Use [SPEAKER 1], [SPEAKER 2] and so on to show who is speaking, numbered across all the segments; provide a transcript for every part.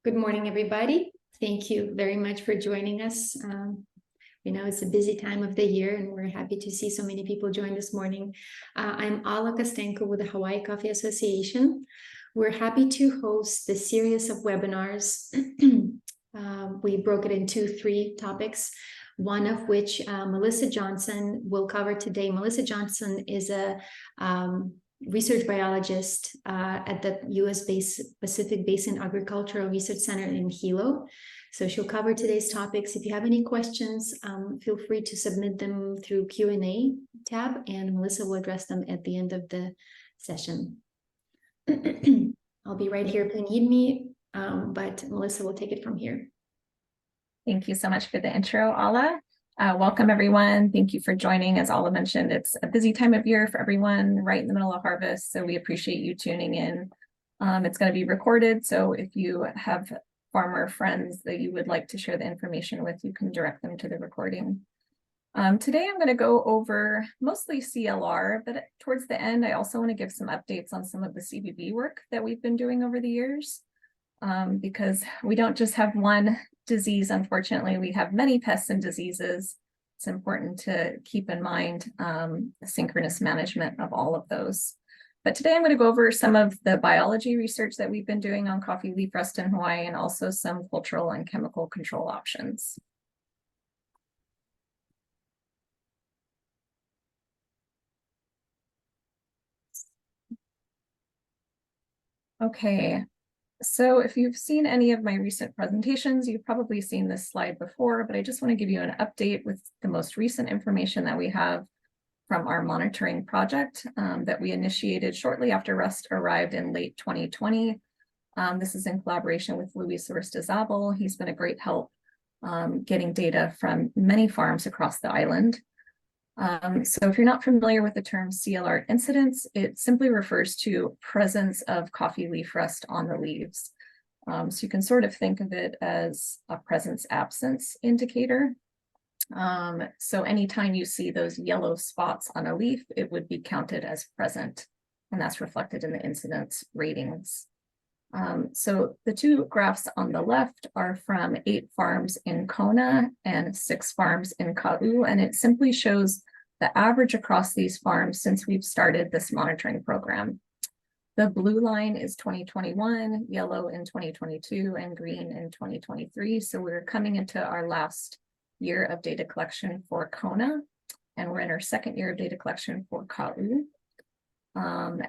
[SPEAKER 1] Good morning, everybody. Thank you very much for joining us. We know it's a busy time of the year, and we're happy to see so many people join this morning. I'm Ala Kostenko with the Hawaii Coffee Association. We're happy to host this series of webinars. We broke it into three topics, one of which Melissa Johnson will cover today. Melissa Johnson is a research biologist at the U.S. Pacific Basin Agricultural Research Center in Hilo. So she'll cover today's topics. If you have any questions, feel free to submit them through Q&A tab, and Melissa will address them at the end of the session. I'll be right here if you need me, but Melissa will take it from here.
[SPEAKER 2] Thank you so much for the intro, Ala. Welcome, everyone. Thank you for joining. As Ala mentioned, it's a busy time of year for everyone, right in the middle of harvest, so we appreciate you tuning in. It's going to be recorded, so if you have farmer friends that you would like to share the information with, you can direct them to the recording. Today, I'm going to go over mostly CLR, but towards the end, I also want to give some updates on some of the CBB work that we've been doing over the years, because we don't just have one disease. Unfortunately, we have many pests and diseases. It's important to keep in mind synchronous management of all of those. But today I'm going to go over some of the biology research that we've been doing on coffee leaf rust in Hawaii, and also some cultural and chemical control options. Okay. So if you've seen any of my recent presentations, you've probably seen this slide before, but I just want to give you an update with the most recent information that we have from our monitoring project that we initiated shortly after rust arrived in late 2020. This is in collaboration with Luis Aristizabal. He's been a great help getting data from many farms across the island. So if you're not familiar with the term CLR incidence, it simply refers to presence of coffee leaf rust on the leaves. So you can sort of think of it as a presence-absence indicator. So anytime you see those yellow spots on a leaf, it would be counted as present, and that's reflected in the incidence ratings. So the two graphs on the left are from 8 farms in Kona and 6 farms in Ka'u, and it simply shows the average across these farms since we've started this monitoring program. The blue line is 2021, yellow in 2022, and green in 2023. So we're coming into our last year of data collection for Kona, and we're in our second year of data collection for Ka'u.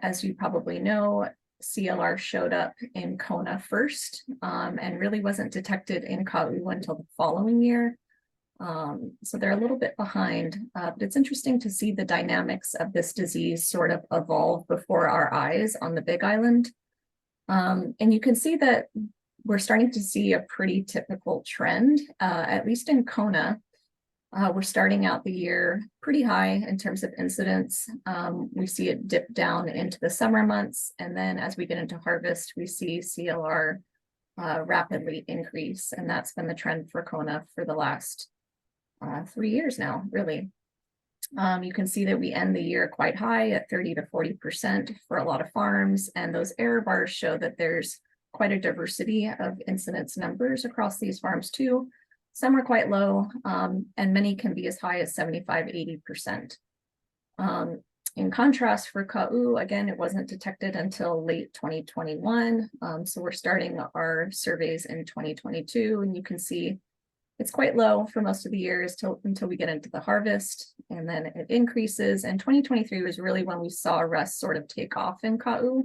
[SPEAKER 2] As you probably know, CLR showed up in Kona first and really wasn't detected in Ka'u until the following year. So they're a little bit behind, but it's interesting to see the dynamics of this disease sort of evolve before our eyes on the Big Island. And you can see that we're starting to see a pretty typical trend, at least in Kona. We're starting out the year pretty high in terms of incidence. We see it dip down into the summer months, and then as we get into harvest, we see CLR rapidly increase, and that's been the trend for Kona for the last 3 years now, really. You can see that we end the year quite high at 30 to 40% for a lot of farms, and those error bars show that there's quite a diversity of incidence numbers across these farms too. Some are quite low, and many can be as high as 75, 80%. In contrast, for Ka'u, again, it wasn't detected until late 2021. So we're starting our surveys in 2022, and you can see it's quite low for most of the years until we get into the harvest, and then it increases. And 2023 was really when we saw rust sort of take off in Ka'u.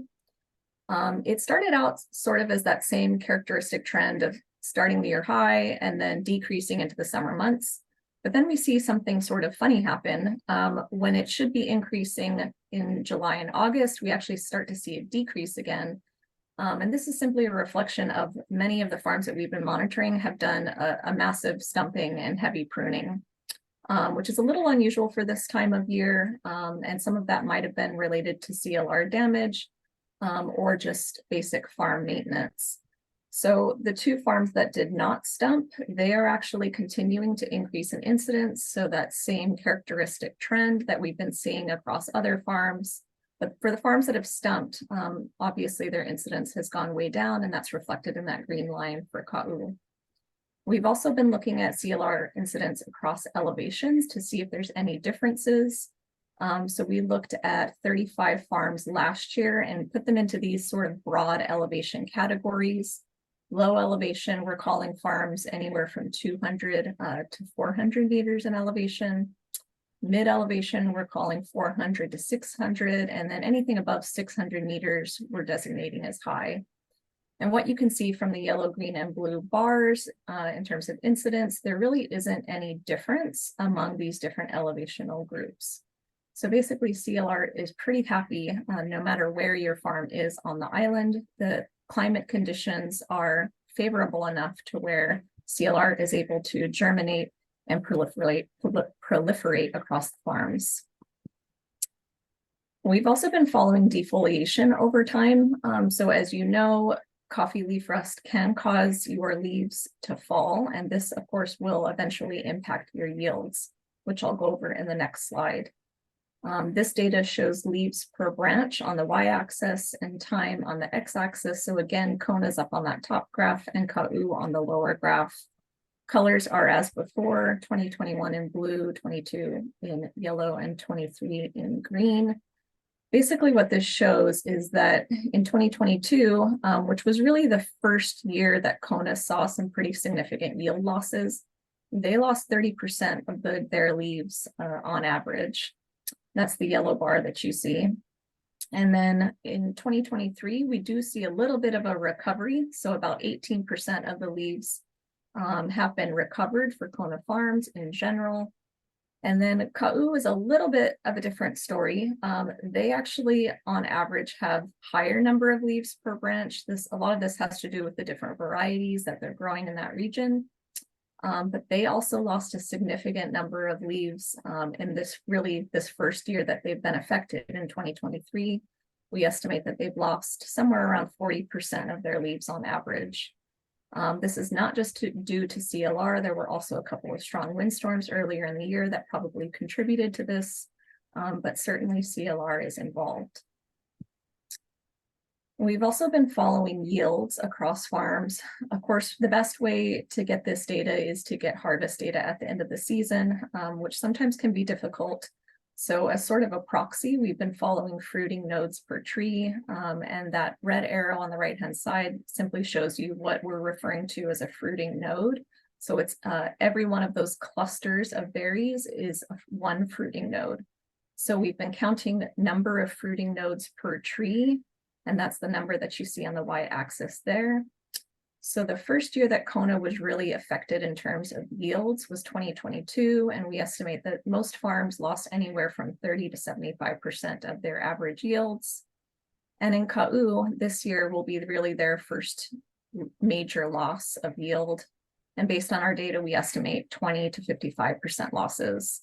[SPEAKER 2] It started out sort of as that same characteristic trend of starting the year high and then decreasing into the summer months. But then we see something sort of funny happen. When it should be increasing in July and August, we actually start to see it decrease again. And this is simply a reflection of many of the farms that we've been monitoring have done a massive stumping and heavy pruning, which is a little unusual for this time of year. And some of that might have been related to CLR damage or just basic farm maintenance. So the 2 farms that did not stump, they are actually continuing to increase in incidence. So that same characteristic trend that we've been seeing across other farms But for the farms that have stumped, obviously their incidence has gone way down, and that's reflected in that green line for Ka'u. We've also been looking at CLR incidence across elevations to see if there's any differences. So we looked at 35 farms last year and put them into these sort of broad elevation categories. Low elevation, we're calling farms anywhere from 200 to 400 meters in elevation. Mid elevation, we're calling 400 to 600, and then anything above 600 meters, we're designating as high. And what you can see from the yellow, green, and blue bars in terms of incidence, there really isn't any difference among these different elevational groups. So basically, CLR is pretty happy no matter where your farm is on the island. The climate conditions are favorable enough to where CLR is able to germinate and proliferate across the farms. We've also been following defoliation over time. So as you know, coffee leaf rust can cause your leaves to fall, and this, of course, will eventually impact your yields, which I'll go over in the next slide. This data shows leaves per branch on the y-axis and time on the x-axis. So again, Kona's up on that top graph and Ka'u on the lower graph. Colors are as before, 2021 in blue, 22 in yellow, and 23 in green. Basically, what this shows is that in 2022, which was really the first year that Kona saw some pretty significant yield losses, they lost 30% of their leaves on average. That's the yellow bar that you see. And then in 2023, we do see a little bit of a recovery. So about 18% of the leaves have been recovered for Kona farms in general. And then Ka'u is a little bit of a different story. They actually, on average, have higher number of leaves per branch. A lot of this has to do with the different varieties that they're growing in that region. But they also lost a significant number of leaves in this first year that they've been affected in 2023. We estimate that they've lost somewhere around 40% of their leaves on average. This is not just due to CLR. There were also a couple of strong windstorms earlier in the year that probably contributed to this, but certainly CLR is involved. We've also been following yields across farms. Of course, the best way to get this data is to get harvest data at the end of the season, which sometimes can be difficult. So as sort of a proxy, we've been following fruiting nodes per tree, and that red arrow on the right-hand side simply shows you what we're referring to as a fruiting node. So it's every one of those clusters of berries is one fruiting node. So we've been counting number of fruiting nodes per tree, and that's the number that you see on the y-axis there. So the first year that Kona was really affected in terms of yields was 2022, and we estimate that most farms lost anywhere from 30 to 75% of their average yields. And in Ka'u, this year will be really their first major loss of yield. And based on our data, we estimate 20 to 55% losses.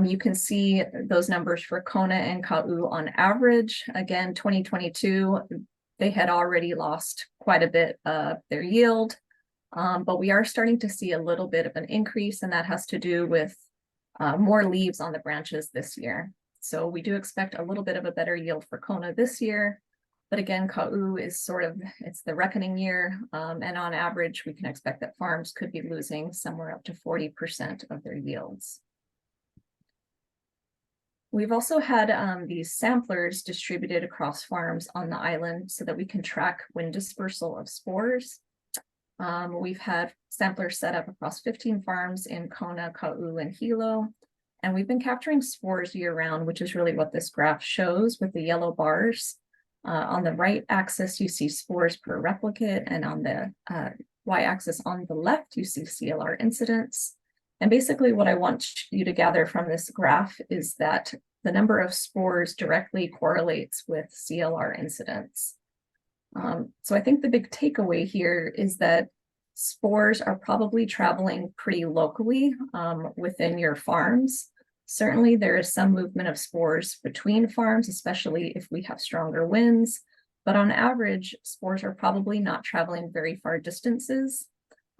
[SPEAKER 2] You can see those numbers for Kona and Ka'u on average. Again, 2022, they had already lost quite a bit of their yield, but we are starting to see a little bit of an increase, and that has to do with more leaves on the branches this year. So we do expect a little bit of a better yield for Kona this year, but again, Ka'u is it's the reckoning year, and on average, we can expect that farms could be losing somewhere up to 40% of their yields. We've also had these samplers distributed across farms on the island so that we can track wind dispersal of spores. We've had samplers set up across 15 farms in Kona, Ka'u, and Hilo, and we've been capturing spores year-round, which is really what this graph shows with the yellow bars. On the right axis, you see spores per replicate, and on the y-axis on the left, you see CLR incidence. And basically what I want you to gather from this graph is that the number of spores directly correlates with CLR incidence. So I think the big takeaway here is that spores are probably traveling pretty locally within your farms. Certainly there is some movement of spores between farms, especially if we have stronger winds, but on average, spores are probably not traveling very far distances.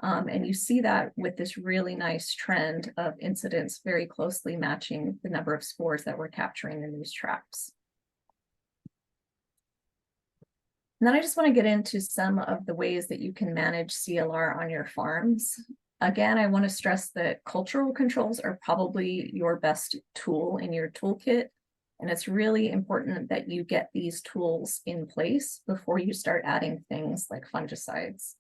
[SPEAKER 2] And you see that with this really nice trend of incidence very closely matching the number of spores that we're capturing in these traps. And then I just want to get into some of the ways that you can manage CLR on your farms. Again, I want to stress that cultural controls are probably your best tool in your toolkit. And it's really important that you get these tools in place before you start adding things like fungicides.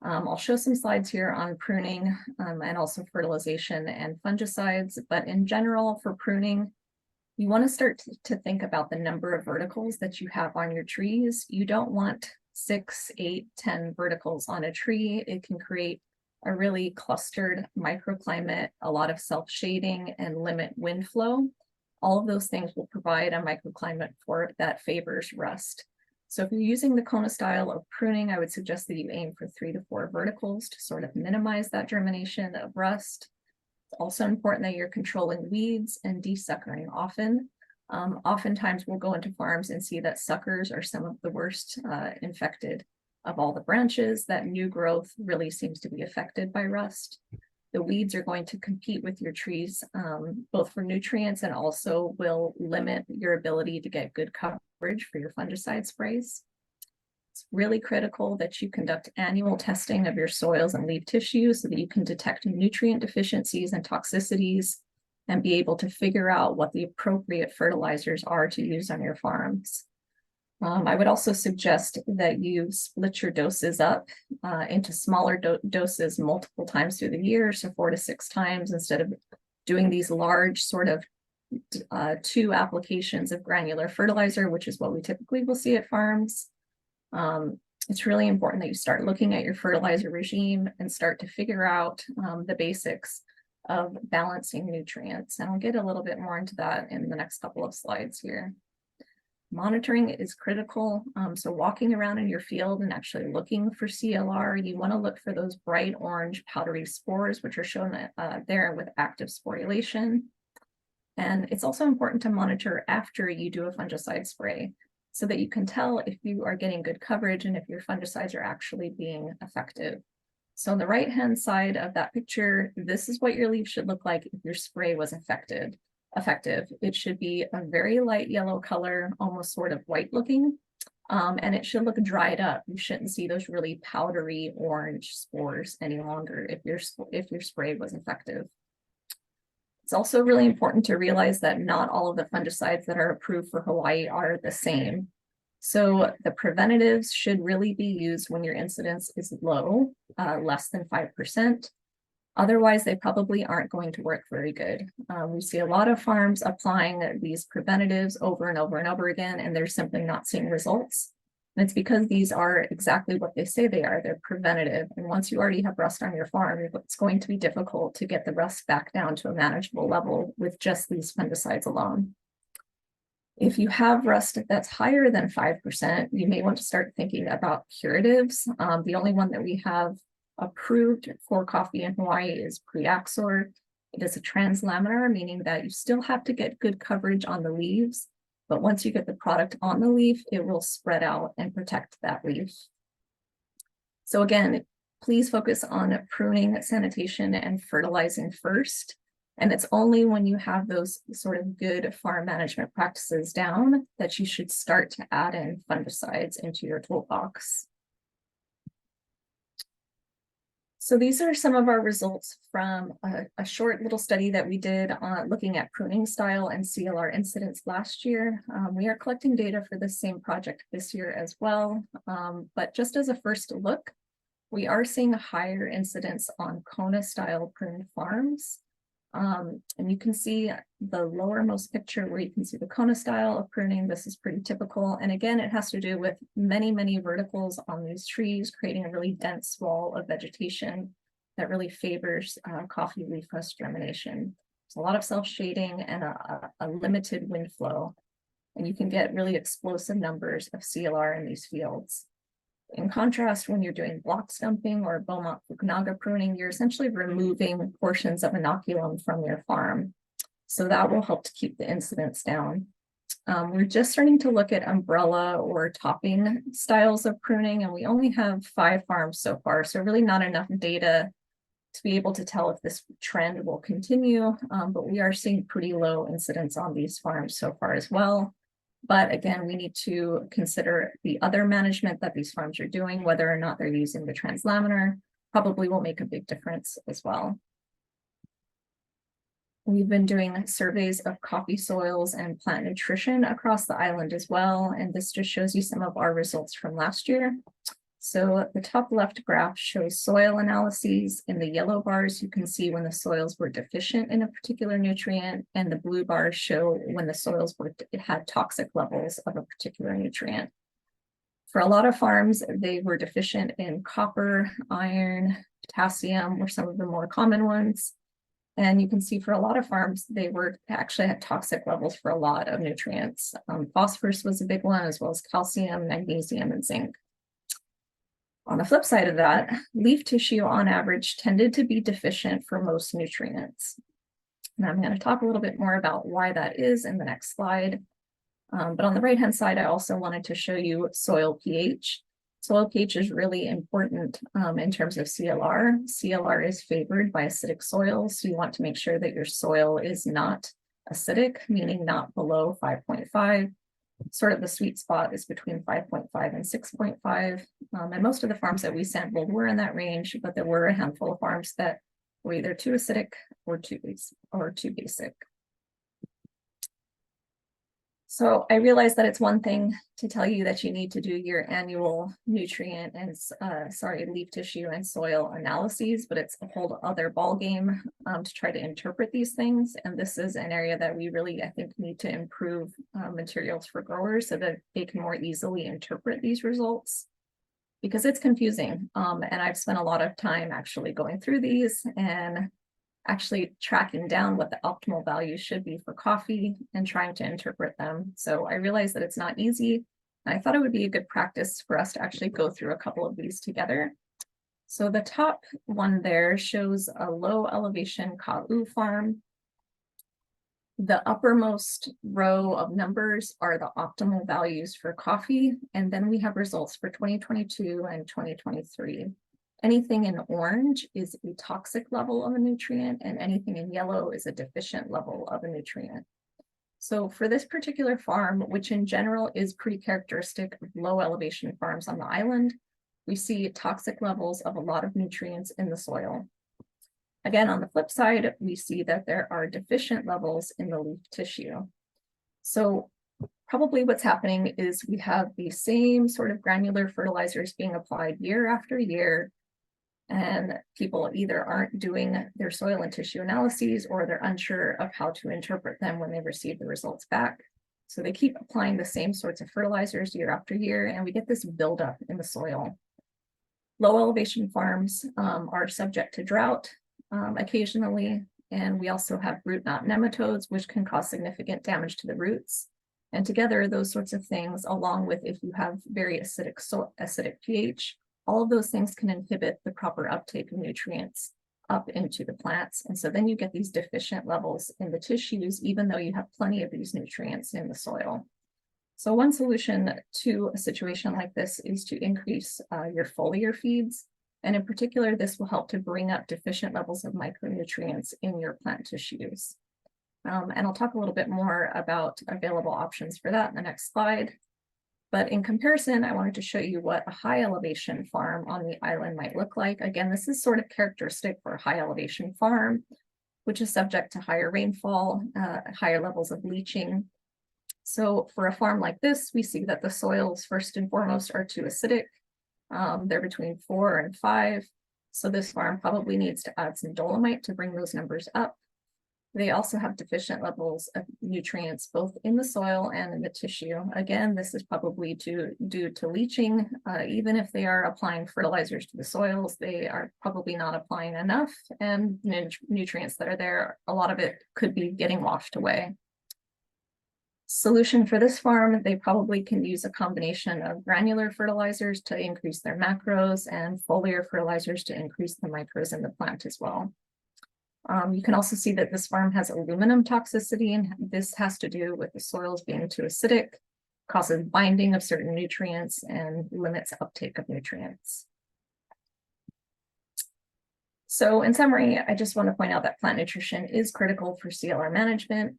[SPEAKER 2] I'll show some slides here on pruning and also fertilization and fungicides, but in general for pruning, you want to start to think about the number of verticals that you have on your trees. You don't want 6, 8, 10 verticals on a tree. It can create a really clustered microclimate, a lot of self-shading, and limit wind flow. All of those things will provide a microclimate for that favors rust. So if you're using the Kona style of pruning, I would suggest that you aim for 3 to 4 verticals to sort of minimize that germination of rust. It's also important that you're controlling weeds and desuckering often. Oftentimes we'll go into farms and see that suckers are some of the worst infected of all the branches. That new growth really seems to be affected by rust. The weeds are going to compete with your trees, both for nutrients and also will limit your ability to get good coverage for your fungicide sprays. It's really critical that you conduct annual testing of your soils and leaf tissue so that you can detect nutrient deficiencies and toxicities and be able to figure out what the appropriate fertilizers are to use on your farms. I would also suggest that you split your doses up into smaller doses multiple times through the year, so 4 to 6 times, instead of doing these large sort of 2 applications of granular fertilizer, which is what we typically will see at farms. It's really important that you start looking at your fertilizer regime and start to figure out the basics of balancing nutrients. And I'll get a little bit more into that in the next couple of slides here. Monitoring is critical. So walking around in your field and actually looking for CLR, you want to look for those bright orange powdery spores, which are shown there with active sporulation. And it's also important to monitor after you do a fungicide spray so that you can tell if you are getting good coverage and if your fungicides are actually being effective. So on the right-hand side of that picture, this is what your leaf should look like if your spray was effective. It should be a very light yellow color, almost sort of white looking, and it should look dried up. You shouldn't see those really powdery orange spores any longer if your spray was effective. It's also really important to realize that not all of the fungicides that are approved for Hawaii are the same. So the preventatives should really be used when your incidence is low, less than 5%. Otherwise, they probably aren't going to work very good. We see a lot of farms applying these preventatives over and over and over again, and they're simply not seeing results. And it's because these are exactly what they say they are. They're preventative. And once you already have rust on your farm, it's going to be difficult to get the rust back down to a manageable level with just these fungicides alone. If you have rust that's higher than 5%, you may want to start thinking about curatives. The only one that we have approved for coffee in Hawaii is Priaxor. It is a translaminar, meaning that you still have to get good coverage on the leaves, but once you get the product on the leaf, it will spread out and protect that leaf. So again, please focus on pruning, sanitation, and fertilizing first. And it's only when you have those sort of good farm management practices down that you should start to add in fungicides into your toolbox. So these are some of our results from a short little study that we did looking at pruning style and CLR incidents last year. We are collecting data for the same project this year as well. But just as a first look, we are seeing a higher incidence on Kona style pruned farms. And you can see the lowermost picture where you can see the Kona style of pruning. This is pretty typical. And again, it has to do with many, many verticals on these trees, creating a really dense wall of vegetation that really favors coffee leaf rust germination. There's a lot of self-shading and a limited wind flow. And you can get really explosive numbers of CLR in these fields. In contrast, when you're doing block stumping or Beaumont Fukunaga pruning, you're essentially removing portions of inoculum from your farm. So that will help to keep the incidence down. We're just starting to look at umbrella or topping styles of pruning, and we only have 5 farms so far, so really not enough data to be able to tell if this trend will continue, but we are seeing pretty low incidence on these farms so far as well. But again, we need to consider the other management that these farms are doing, whether or not they're using the translaminar, probably will make a big difference as well. We've been doing surveys of coffee soils and plant nutrition across the island as well, and this just shows you some of our results from last year. So the top left graph shows soil analyses. In the yellow bars, you can see when the soils were deficient in a particular nutrient, and the blue bars show when the soils had toxic levels of a particular nutrient. For a lot of farms, they were deficient in copper, iron, potassium were some of the more common ones. And you can see for a lot of farms, they were actually had toxic levels for a lot of nutrients. Phosphorus was a big one, as well as calcium, magnesium, and zinc. On the flip side of that, leaf tissue on average tended to be deficient for most nutrients. And I'm going to talk a little bit more about why that is in the next slide. But on the right-hand side, I also wanted to show you soil pH. Soil pH is really important in terms of CLR. CLR is favored by acidic soils, so you want to make sure that your soil is not acidic, meaning not below 5.5. Sort of the sweet spot is between 5.5 and 6.5. And most of the farms that we sampled were in that range, but there were a handful of farms that were either too acidic or too basic. So I realize that it's one thing to tell you that you need to do your annual nutrient and leaf tissue and soil analyses, but it's a whole other ballgame to try to interpret these things. And this is an area that we really, I think, need to improve materials for growers so that they can more easily interpret these results, because it's confusing. And I've spent a lot of time actually going through these and actually tracking down what the optimal values should be for coffee and trying to interpret them. So I realize that it's not easy. I thought it would be a good practice for us to actually go through a couple of these together. So the top one there shows a low elevation Ka'u farm. The uppermost row of numbers are the optimal values for coffee. And then we have results for 2022 and 2023. Anything in orange is a toxic level of a nutrient, and anything in yellow is a deficient level of a nutrient. So for this particular farm, which in general is pretty characteristic of low elevation farms on the island, we see toxic levels of a lot of nutrients in the soil. Again, on the flip side, we see that there are deficient levels in the leaf tissue. So probably what's happening is we have the same sort of granular fertilizers being applied year after year, and people either aren't doing their soil and tissue analyses, or they're unsure of how to interpret them when they receive the results back. So they keep applying the same sorts of fertilizers year after year, and we get this buildup in the soil. Low elevation farms are subject to drought occasionally, and we also have root knot nematodes, which can cause significant damage to the roots. And together, those sorts of things, along with if you have very acidic pH, all of those things can inhibit the proper uptake of nutrients up into the plants. And so then you get these deficient levels in the tissues, even though you have plenty of these nutrients in the soil. So one solution to a situation like this is to increase your foliar feeds. And in particular, this will help to bring up deficient levels of micronutrients in your plant tissues. And I'll talk a little bit more about available options for that in the next slide. But in comparison, I wanted to show you what a high elevation farm on the island might look like. Again, this is sort of characteristic for a high elevation farm, which is subject to higher rainfall, higher levels of leaching. So for a farm like this, we see that the soils first and foremost are too acidic. They're between 4 and 5. So this farm probably needs to add some dolomite to bring those numbers up. They also have deficient levels of nutrients, both in the soil and in the tissue. Again, this is probably due to leaching. Even if they are applying fertilizers to the soils, they are probably not applying enough, and nutrients that are there, a lot of it could be getting washed away. Solution for this farm, they probably can use a combination of granular fertilizers to increase their macros and foliar fertilizers to increase the micros in the plant as well. You can also see that this farm has aluminum toxicity, and this has to do with the soils being too acidic, causes binding of certain nutrients, and limits uptake of nutrients. So in summary, I just want to point out that plant nutrition is critical for CLR management.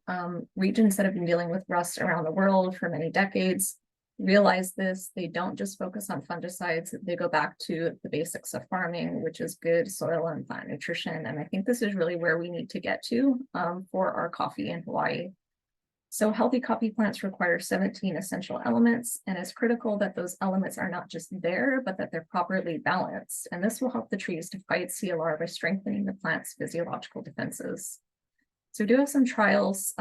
[SPEAKER 2] Regions that have been dealing with rust around the world for many decades realize this. They don't just focus on fungicides. They go back to the basics of farming, which is good soil and plant nutrition. And I think this is really where we need to get to for our coffee in Hawaii. So healthy coffee plants require 17 essential elements, and it's critical that those elements are not just there, but that they're properly balanced. And this will help the trees to fight CLR by strengthening the plant's physiological defenses. So we do have some trials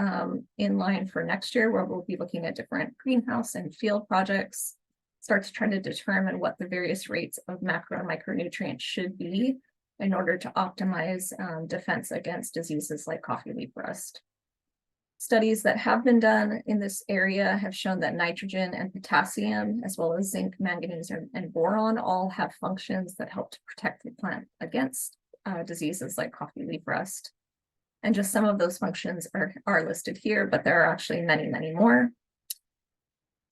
[SPEAKER 2] in line for next year where we'll be looking at different greenhouse and field projects, start to try to determine what the various rates of macro and micronutrients should be in order to optimize defense against diseases like coffee leaf rust. Studies that have been done in this area have shown that nitrogen and potassium, as well as zinc, manganese, and boron, all have functions that help to protect the plant against diseases like coffee leaf rust. And just some of those functions are listed here, but there are actually many, many more.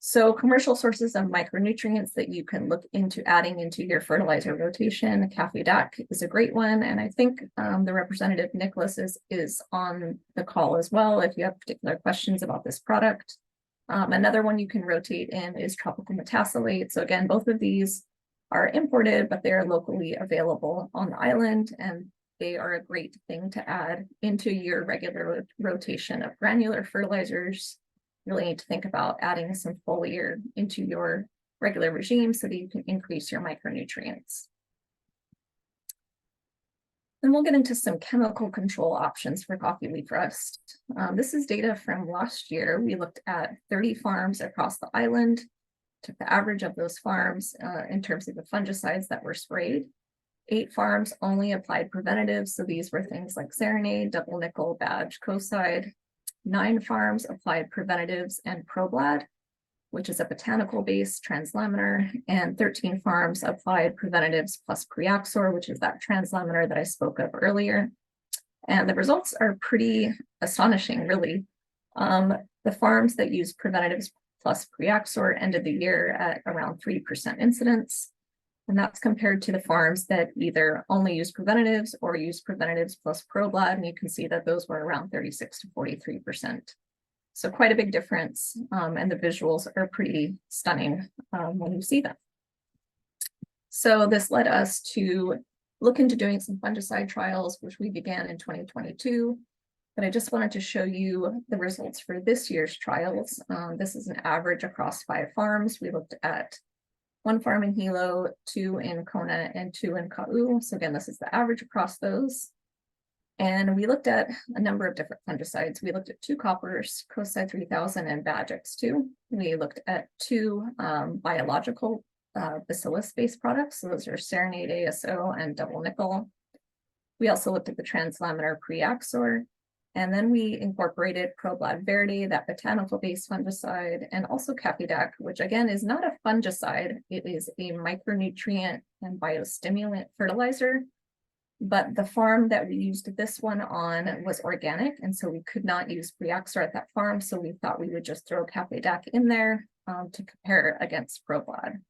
[SPEAKER 2] So commercial sources of micronutrients that you can look into adding into your fertilizer rotation, CaffeDAC is a great one. And I think the representative Nicholas is on the call as well if you have particular questions about this product. Another one you can rotate in is tropical metasolate. So again, both of these are imported, but they're locally available on the island, and they are a great thing to add into your regular rotation of granular fertilizers. You really need to think about adding some foliar into your regular regime so that you can increase your micronutrients. Then we'll get into some chemical control options for coffee leaf rust. This is data from last year. We looked at 30 farms across the island, took the average of those farms in terms of the fungicides that were sprayed. 8 farms only applied preventatives, so these were things like Serenade, double nickel, badge, Kocide. 9 farms applied preventatives and Problad, which is a botanical-based translaminar, and 13 farms applied preventatives plus Priaxor, which is that translaminar that I spoke of earlier. And the results are pretty astonishing, really. The farms that used preventatives plus Priaxor ended the year at around 3% incidence. And that's compared to the farms that either only use preventatives or use preventatives plus Problad. And you can see that those were around 36 to 43%. So quite a big difference. And the visuals are pretty stunning when you see them. So this led us to look into doing some fungicide trials, which we began in 2022. But I just wanted to show you the results for this year's trials. This is an average across 5 farms. We looked at 1 farm in Hilo, 2 in Kona, and 2 in Ka'u. So again, this is the average across those. And we looked at a number of different fungicides. We looked at 2 coppers, Kocide 3000 and Badge X2. We looked at 2 biological bacillus-based products. So those are Serenade ASO and double nickel. We also looked at the translaminar Priaxor. And then we incorporated Problad Verde, that botanical-based fungicide, and also CaffeDAC, which again is not a fungicide. It is a micronutrient and biostimulant fertilizer. But the farm that we used this one on was organic, and so we could not use Priaxor at that farm. So we thought we would just throw CaffeDAC in there to compare against Problad.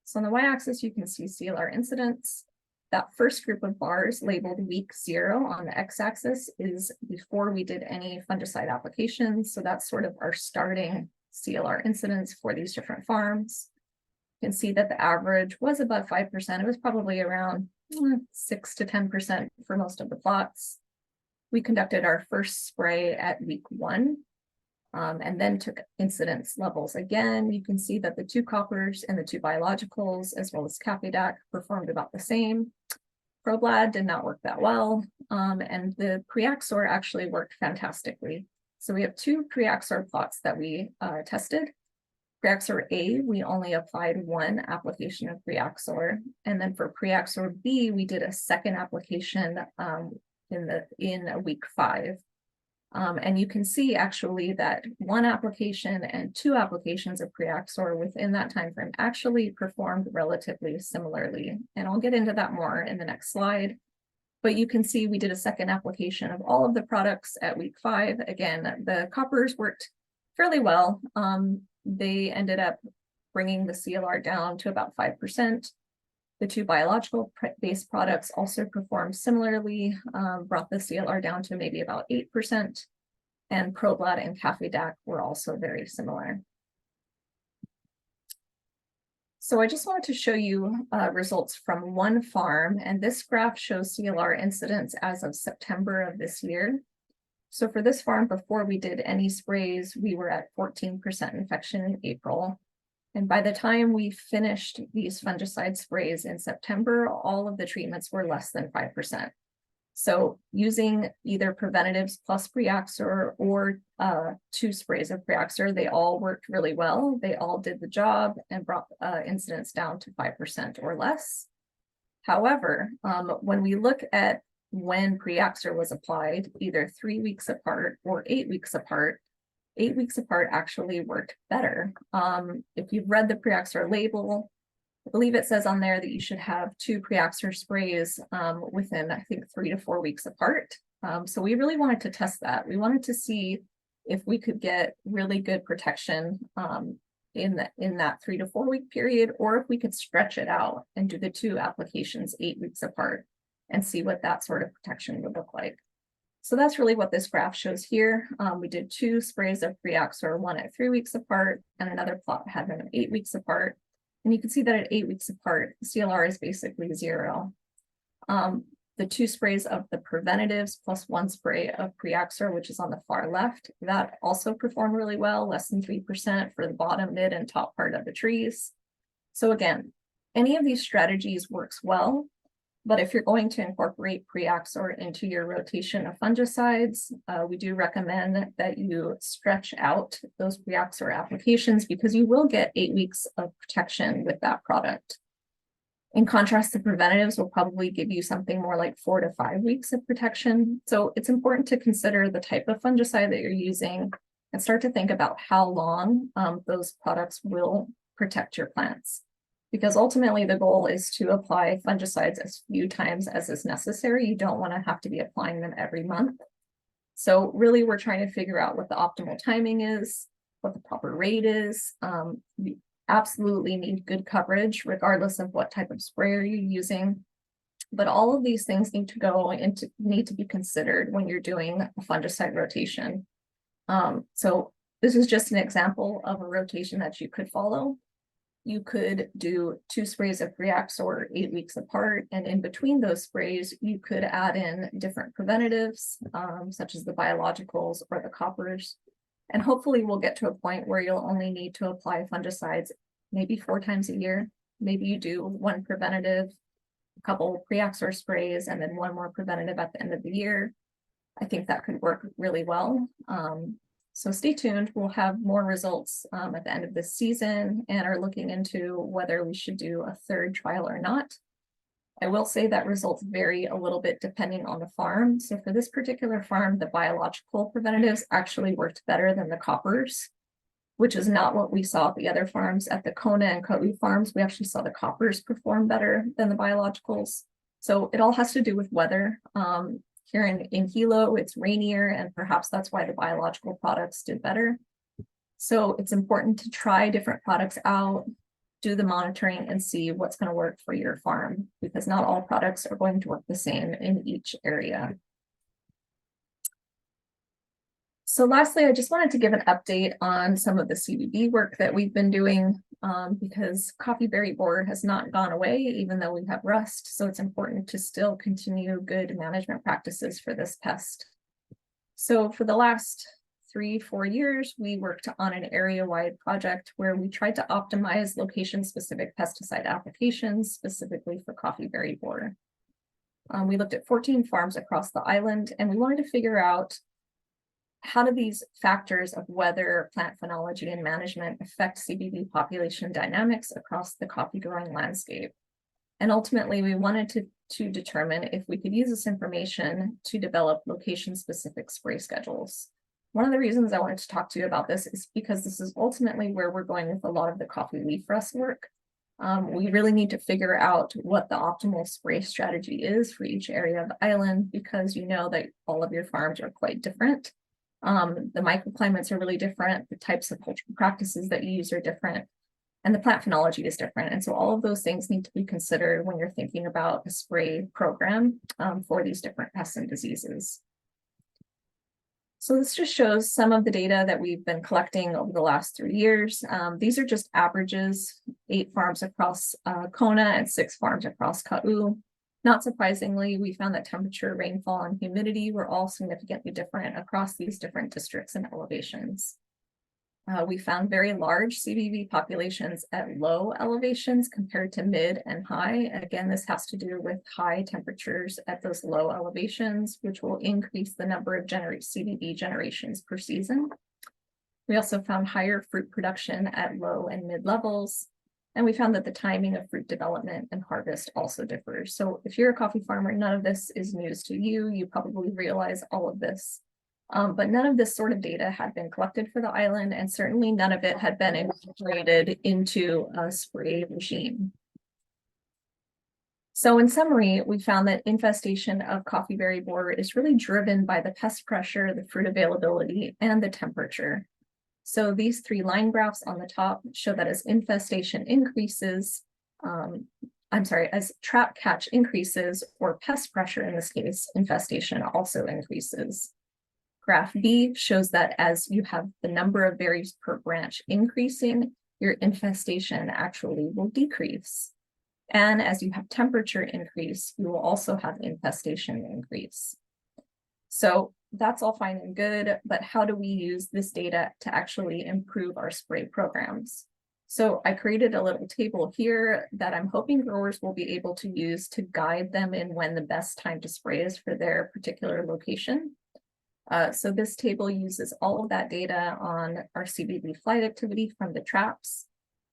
[SPEAKER 2] So on the y-axis, you can see CLR incidence. That first group of bars labeled week 0 on the x-axis is before we did any fungicide applications. So that's sort of our starting CLR incidence for these different farms. You can see that the average was above 5%. It was probably around 6 to 10% for most of the plots. We conducted our first spray at week 1. And then took incidence levels again. You can see that the 2 coppers and the 2 biologicals, as well as CaffeDAC, performed about the same. Problad did not work that well, and the Priaxor actually worked fantastically. So we have 2 Priaxor plots that we tested. Priaxor A, we only applied 1 application of Priaxor, and then for Priaxor B, we did a second application in week 5. And you can see actually that 1 application and 2 applications of Priaxor within that time frame actually performed relatively similarly. And I'll get into that more in the next slide. But you can see we did a second application of all of the products at week 5. Again, the coppers worked fairly well. They ended up bringing the CLR down to about 5%. The two biological-based products also performed similarly, brought the CLR down to maybe about 8%, and ProBlad and CaFeDAC were also very similar. So I just wanted to show you results from one farm, and this graph shows CLR incidence as of September of this year. So for this farm, before we did any sprays, we were at 14% infection in April. And by the time we finished these fungicide sprays in September, all of the treatments were less than 5%. So using either preventatives plus Preaxor or 2 sprays of Preaxor, they all worked really well. They all did the job and brought incidence down to 5% or less. However, when we look at when Preaxor was applied, either 3 weeks apart or 8 weeks apart, 8 weeks apart actually worked better. If you've read the Preaxor label, I believe it says on there that you should have 2 Preaxor sprays within, I think, 3 to 4 weeks apart. So we really wanted to test that. We wanted to see if we could get really good protection in that 3 to 4 week period, or if we could stretch it out and do the 2 applications 8 weeks apart and see what that sort of protection would look like. So that's really what this graph shows here. We did 2 sprays of Preaxor, one at 3 weeks apart, and another plot had them at 8 weeks apart. And you can see that at 8 weeks apart, CLR is basically 0. The 2 sprays of the preventatives plus 1 spray of Preaxor, which is on the far left, that also performed really well, less than 3% for the bottom, mid, and top part of the trees. So again, any of these strategies works well, but if you're going to incorporate Preaxor into your rotation of fungicides, we do recommend that you stretch out those Preaxor applications because you will get 8 weeks of protection with that product. In contrast, the preventatives will probably give you something more like 4 to 5 weeks of protection. So it's important to consider the type of fungicide that you're using and start to think about how long those products will protect your plants. Because ultimately the goal is to apply fungicides as few times as is necessary. You don't want to have to be applying them every month. So really we're trying to figure out what the optimal timing is, what the proper rate is. You absolutely need good coverage regardless of what type of sprayer you're using. But all of these things need to be considered when you're doing a fungicide rotation. So this is just an example of a rotation that you could follow. You could do 2 sprays of Preaxor 8 weeks apart, and in between those sprays, you could add in different preventatives, such as the biologicals or the coppers. And hopefully we'll get to a point where you'll only need to apply fungicides maybe 4 times a year. Maybe you do 1 preventative, a couple Preaxor sprays, and then 1 more preventative at the end of the year. I think that could work really well. So stay tuned. We'll have more results at the end of this season and are looking into whether we should do a 3rd trial or not. I will say that results vary a little bit depending on the farm. So for this particular farm, the biological preventatives actually worked better than the coppers, which is not what we saw at the other farms. At the Kona and Ka'u farms, we actually saw the coppers perform better than the biologicals. So it all has to do with weather. Here in Hilo, it's rainier, and perhaps that's why the biological products did better. So it's important to try different products out, do the monitoring, and see what's going to work for your farm, because not all products are going to work the same in each area. So lastly, I just wanted to give an update on some of the CBD work that we've been doing, because coffee berry borer has not gone away, even though we have rust. So it's important to still continue good management practices for this pest. So for the last 3-4 years, we worked on an area-wide project where we tried to optimize location-specific pesticide applications, specifically for coffee berry borer. We looked at 14 farms across the island, and we wanted to figure out how do these factors of weather, plant phenology, and management affect CBD population dynamics across the coffee growing landscape? And ultimately, we wanted to determine if we could use this information to develop location-specific spray schedules. One of the reasons I wanted to talk to you about this is because this is ultimately where we're going with a lot of the coffee leaf rust work. We really need to figure out what the optimal spray strategy is for each area of the island, because you know that all of your farms are quite different. The microclimates are really different. The types of cultural practices that you use are different. And the plant phenology is different. And so all of those things need to be considered when you're thinking about a spray program for these different pests and diseases. So this just shows some of the data that we've been collecting over the last 3 years. These are just averages, 8 farms across Kona and 6 farms across Ka'u. Not surprisingly, we found that temperature, rainfall, and humidity were all significantly different across these different districts and elevations. We found very large CVV populations at low elevations compared to mid and high. Again, this has to do with high temperatures at those low elevations, which will increase the number of CVV generations per season. We also found higher fruit production at low and mid levels. And we found that the timing of fruit development and harvest also differs. So if you're a coffee farmer, none of this is news to you. You probably realize all of this. But none of this sort of data had been collected for the island, and certainly none of it had been incorporated into a spray regime. So in summary, we found that infestation of coffee berry borer is really driven by the pest pressure, the fruit availability, and the temperature. So these 3 line graphs on the top show that as infestation increases, as trap catch increases, or pest pressure in this case, infestation also increases. Graph B shows that as you have the number of berries per branch increasing, your infestation actually will decrease. And as you have temperature increase, you will also have infestation increase. So that's all fine and good, but how do we use this data to actually improve our spray programs? So I created a little table here that I'm hoping growers will be able to use to guide them in when the best time to spray is for their particular location. So this table uses all of that data on our CVV flight activity from the traps.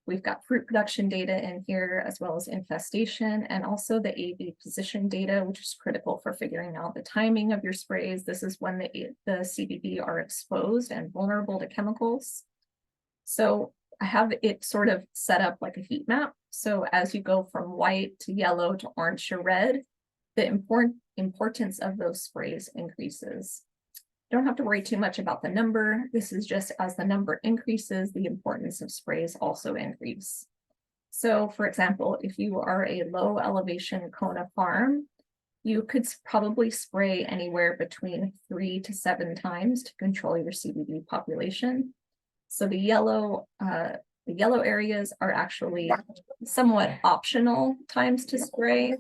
[SPEAKER 2] We've got fruit production data in here, as well as infestation, and also the AV position data, which is critical for figuring out the timing of your sprays. This is when the CVV are exposed and vulnerable to chemicals. So I have it sort of set up like a heat map. So as you go from white to yellow to orange to red, the importance of those sprays increases. Don't have to worry too much about the number. This is just as the number increases, the importance of sprays also increase. So for example, if you are a low elevation Kona farm, you could probably spray anywhere between 3 to 7 times to control your CVV population. So the yellow areas are actually somewhat optional times to spray,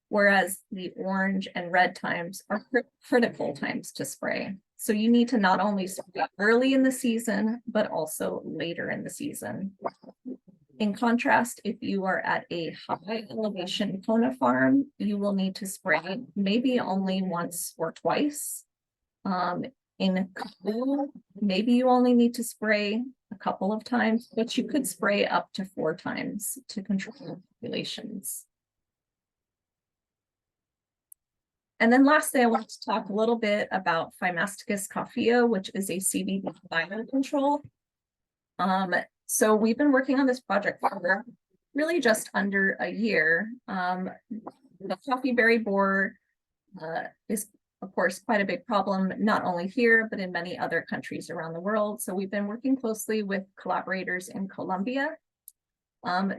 [SPEAKER 2] whereas the orange and red times are critical times to spray. So you need to not only spray early in the season, but also later in the season. In contrast, if you are at a high elevation Kona farm, you will need to spray maybe only once or twice. In Ka'u, maybe you only need to spray a couple of times, but you could spray up to 4 times to control populations. And then lastly, I want to talk a little bit about Phymastocus coffea, which is a CVV biocontrol. So we've been working on this project for really just under a year. The coffee berry borer is, of course, quite a big problem, not only here, but in many other countries around the world. So we've been working closely with collaborators in Colombia.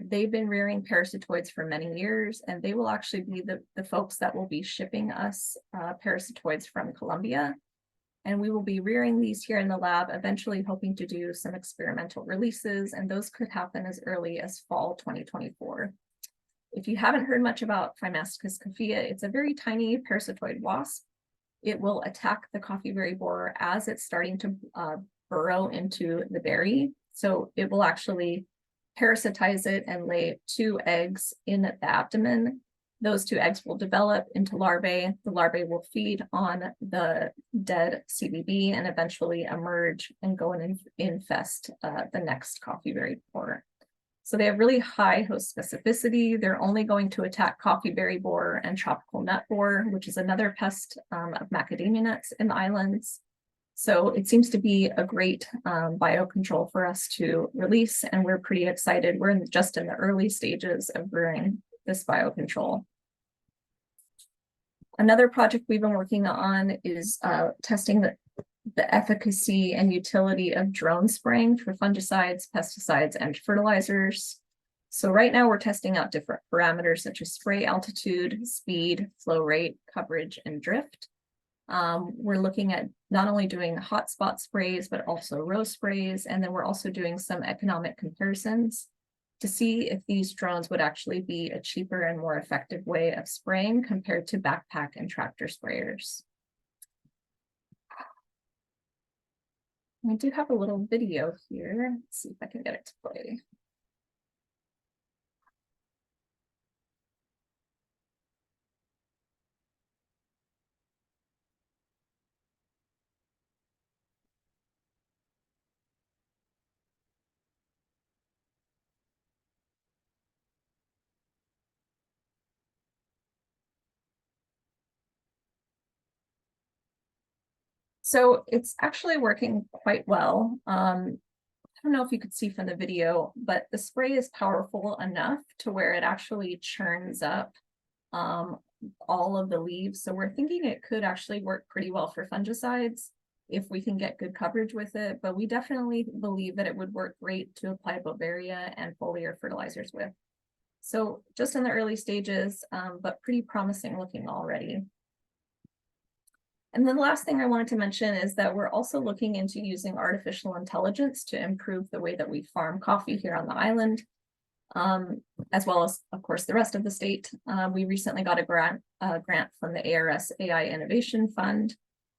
[SPEAKER 2] They've been rearing parasitoids for many years, and they will actually be the folks that will be shipping us parasitoids from Colombia. And we will be rearing these here in the lab, eventually hoping to do some experimental releases, and those could happen as early as fall 2024. If you haven't heard much about Phymastocus coffea, it's a very tiny parasitoid wasp. It will attack the coffee berry borer as it's starting to burrow into the berry. So it will actually parasitize it and lay 2 eggs in the abdomen. Those 2 eggs will develop into larvae. The larvae will feed on the dead CVV and eventually emerge and go and infest the next coffee berry borer. So they have really high host specificity. They're only going to attack coffee berry borer and tropical nut borer, which is another pest of macadamia nuts in the islands. So it seems to be a great biocontrol for us to release, and we're pretty excited. We're just in the early stages of brewing this biocontrol. Another project we've been working on is testing the efficacy and utility of drone spraying for fungicides, pesticides, and fertilizers. So right now we're testing out different parameters such as spray altitude, speed, flow rate, coverage, and drift. We're looking at not only doing hotspot sprays, but also row sprays. And then we're also doing some economic comparisons to see if these drones would actually be a cheaper and more effective way of spraying compared to backpack and tractor sprayers. I do have a little video here. Let's see if I can get it to play. So it's actually working quite well. I don't know if you could see from the video, but the spray is powerful enough to where it actually churns up all of the leaves. So we're thinking it could actually work pretty well for fungicides if we can get good coverage with it, but we definitely believe that it would work great to apply Bovaria and foliar fertilizers with. So just in the early stages, but pretty promising looking already. And then the last thing I wanted to mention is that we're also looking into using artificial intelligence to improve the way that we farm coffee here on the island, as well as, of course, the rest of the state. We recently got a grant from the ARS AI Innovation Fund.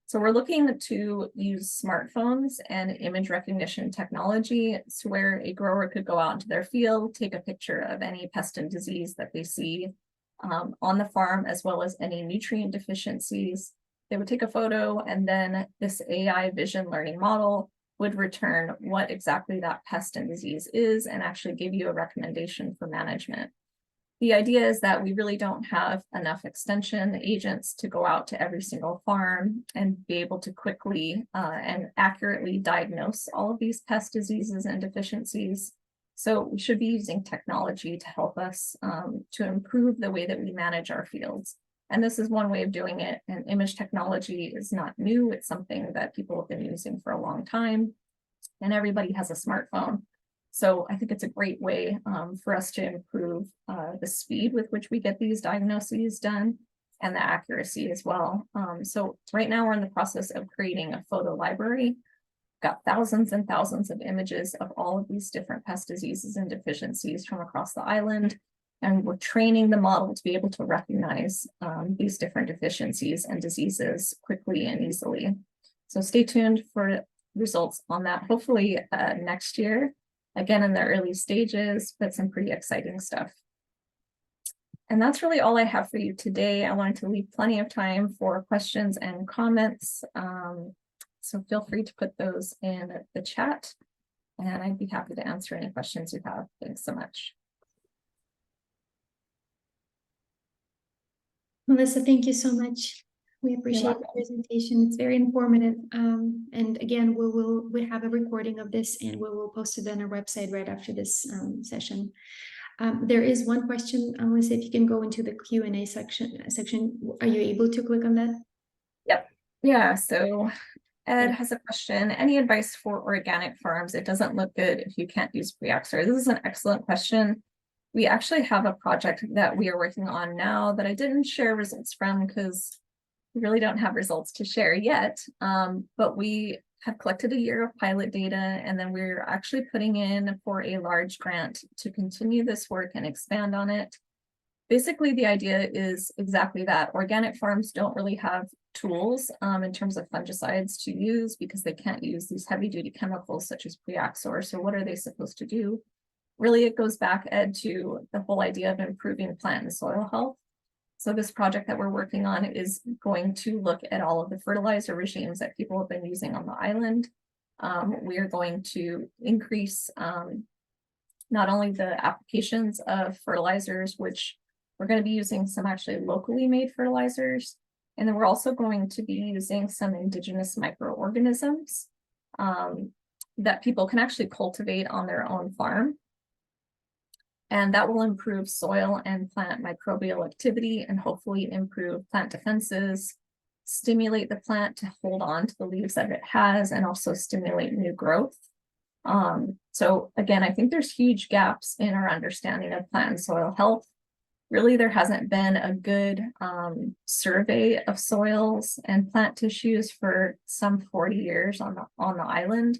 [SPEAKER 2] So we're looking to use smartphones and image recognition technology to where a grower could go out into their field, take a picture of any pest and disease that they see on the farm, as well as any nutrient deficiencies. They would take a photo, and then this AI vision learning model would return what exactly that pest and disease is and actually give you a recommendation for management. The idea is that we really don't have enough extension agents to go out to every single farm and be able to quickly and accurately diagnose all of these pest diseases and deficiencies. So we should be using technology to help us to improve the way that we manage our fields. And this is one way of doing it. And image technology is not new. It's something that people have been using for a long time. And everybody has a smartphone. So I think it's a great way for us to improve the speed with which we get these diagnoses done and the accuracy as well. So right now we're in the process of creating a photo library. Got thousands and thousands of images of all of these different pest diseases and deficiencies from across the island. And we're training the model to be able to recognize these different deficiencies and diseases quickly and easily. So stay tuned for results on that, hopefully next year, again in the early stages, but some pretty exciting stuff. And that's really all I have for you today. I wanted to leave plenty of time for questions and comments. So feel free to put those in the chat, and I'd be happy to answer any questions you have. Thanks so much.
[SPEAKER 1] Melissa, thank you so much. We appreciate the presentation. It's very informative. And again, we have a recording of this, and we will post it on our website right after this session. There is one question. I want to say if you can go into the Q&A section. Are you able to click on that?
[SPEAKER 2] Yep. Yeah. So Ed has a question. Any advice for organic farms? It doesn't look good if you can't use Preaxor. This is an excellent question. We actually have a project that we are working on now that I didn't share results from because we really don't have results to share yet. But we have collected a year of pilot data, and then we're actually putting in for a large grant to continue this work and expand on it. Basically, the idea is exactly that. Organic farms don't really have tools in terms of fungicides to use because they can't use these heavy-duty chemicals such as Preaxor. So what are they supposed to do? Really, it goes back, Ed, to the whole idea of improving plant and soil health. So this project that we're working on is going to look at all of the fertilizer regimes that people have been using on the island. We are going to increase not only the applications of fertilizers, which we're going to be using some actually locally made fertilizers, and then we're also going to be using some indigenous microorganisms that people can actually cultivate on their own farm. And that will improve soil and plant microbial activity and hopefully improve plant defenses, stimulate the plant to hold on to the leaves that it has and also stimulate new growth. So again, I think there's huge gaps in our understanding of plant and soil health. Really, there hasn't been a good survey of soils and plant tissues for some 40 years on the island.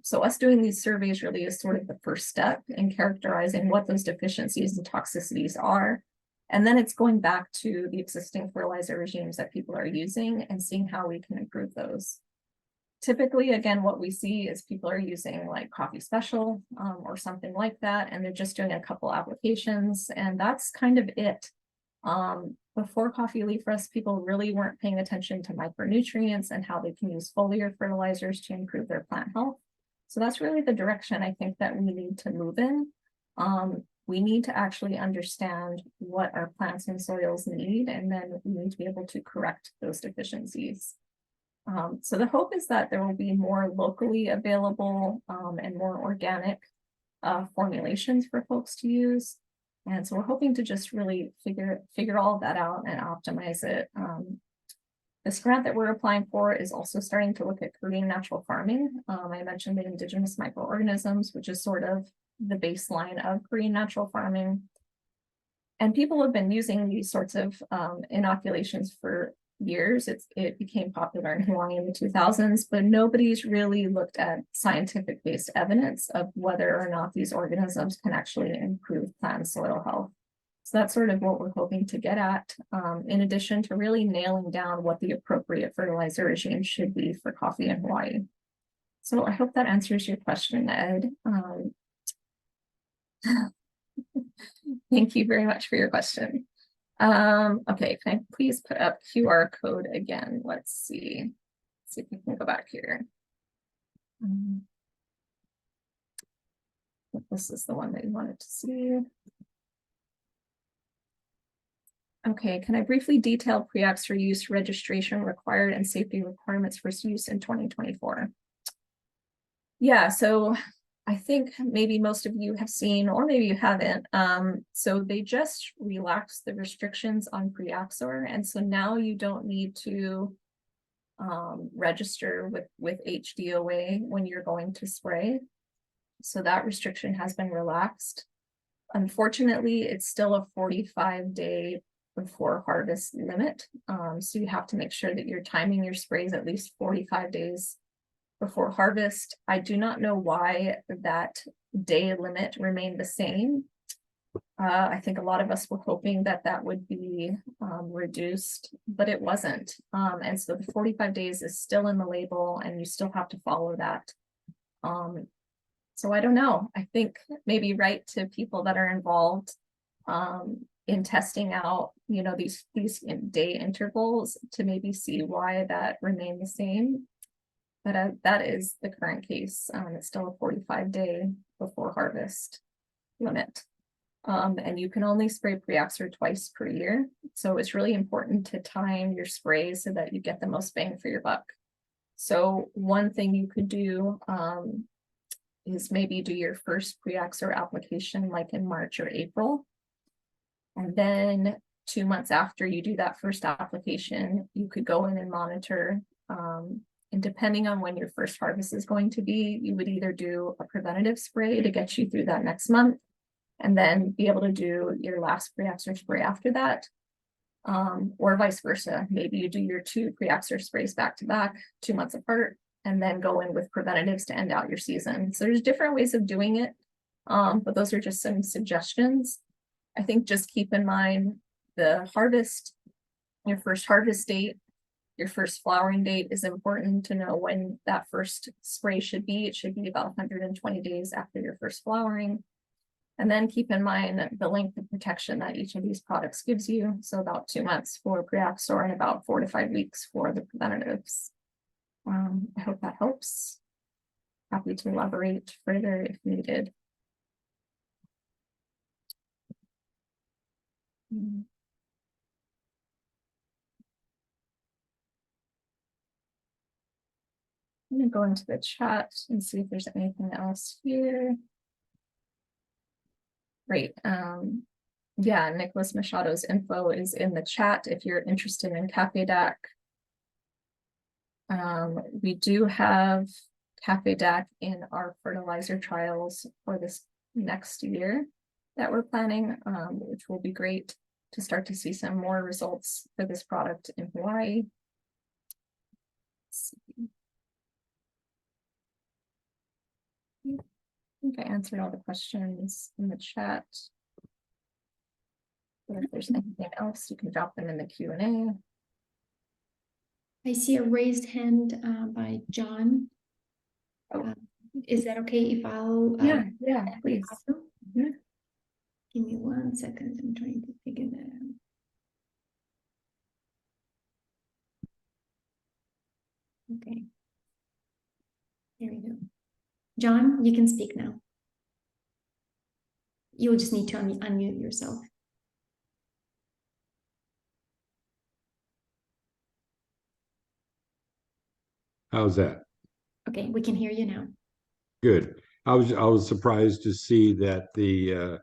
[SPEAKER 2] So us doing these surveys really is sort of the first step in characterizing what those deficiencies and toxicities are. And then it's going back to the existing fertilizer regimes that people are using and seeing how we can improve those. Typically, again, what we see is people are using like Coffee Special or something like that, and they're just doing a couple applications, and that's kind of it. Before Coffee Leaf Rust, people really weren't paying attention to micronutrients and how they can use foliar fertilizers to improve their plant health. So that's really the direction I think that we need to move in. We need to actually understand what our plants and soils need, and then we need to be able to correct those deficiencies. So the hope is that there will be more locally available and more organic formulations for folks to use. And so we're hoping to just really figure all of that out and optimize it. This grant that we're applying for is also starting to look at green natural farming. I mentioned the indigenous microorganisms, which is sort of the baseline of green natural farming. And people have been using these sorts of inoculations for years. It became popular in Hawaii in the 2000s, but nobody's really looked at scientific based evidence of whether or not these organisms can actually improve plant and soil health. So that's sort of what we're hoping to get at, in addition to really nailing down what the appropriate fertilizer regime should be for coffee in Hawaii. So I hope that answers your question, Ed. Thank you very much for your question. Okay, can I please put up QR code again? Let's see if we can go back here. This is the one that you wanted to see. Okay, can I briefly detail pre-Axor use, registration required, and safety requirements for use in 2024? Yeah, so I think maybe most of you have seen, or maybe you haven't. So they just relaxed the restrictions on pre-Axor, and so now you don't need to register with HDOA when you're going to spray. So that restriction has been relaxed. Unfortunately, it's still a 45-day before harvest limit. So you have to make sure that you're timing your sprays at least 45 days before harvest. I do not know why that day limit remained the same. I think a lot of us were hoping that that would be reduced, but it wasn't. And so the 45 days is still in the label, and you still have to follow that. So I don't know. I think maybe write to people that are involved in testing out, you know, these day intervals to maybe see why that remained the same. But that is the current case. It's still a 45-day before harvest limit. And you can only spray pre-Axor twice per year. So it's really important to time your sprays so that you get the most bang for your buck. So one thing you could do is maybe do your first pre-Axor application like in March or April. And then 2 months after you do that first application, you could go in and monitor. And depending on when your first harvest is going to be, you would either do a preventative spray to get you through that next month, and then be able to do your last pre-Axor spray after that. Or vice versa. Maybe you do your 2 pre-Axor sprays back to back, 2 months apart, and then go in with preventatives to end out your season. So there's different ways of doing it, but those are just some suggestions. I think just keep in mind the harvest, your first harvest date, your first flowering date is important to know when that first spray should be. It should be about 120 days after your first flowering. And then keep in mind the length of protection that each of these products gives you. So about 2 months for pre-Axor and about 4 to 5 weeks for the preventatives. I hope that helps. Happy to elaborate further if needed. I'm gonna go into the chat and see if there's anything else here. Great. Yeah, Nicholas Machado's info is in the chat if you're interested in Cafe DAC. We do have Cafe DAC in our fertilizer trials for this next year that we're planning, which will be great to start to see some more results for this product in Hawaii. Let's see. I think I answered all the questions in the chat. But if there's anything else, you can drop them in the Q&A.
[SPEAKER 1] I see a raised hand by John.
[SPEAKER 2] Oh.
[SPEAKER 1] Is that okay if I'll?
[SPEAKER 2] Yeah, please.
[SPEAKER 1] Mhm. Give me 1 second. I'm trying to figure that out. Okay. There we go. John, you can speak now. You'll just need to unmute yourself.
[SPEAKER 3] How's that?
[SPEAKER 1] Okay, we can hear you now.
[SPEAKER 3] Good. I was surprised to see that the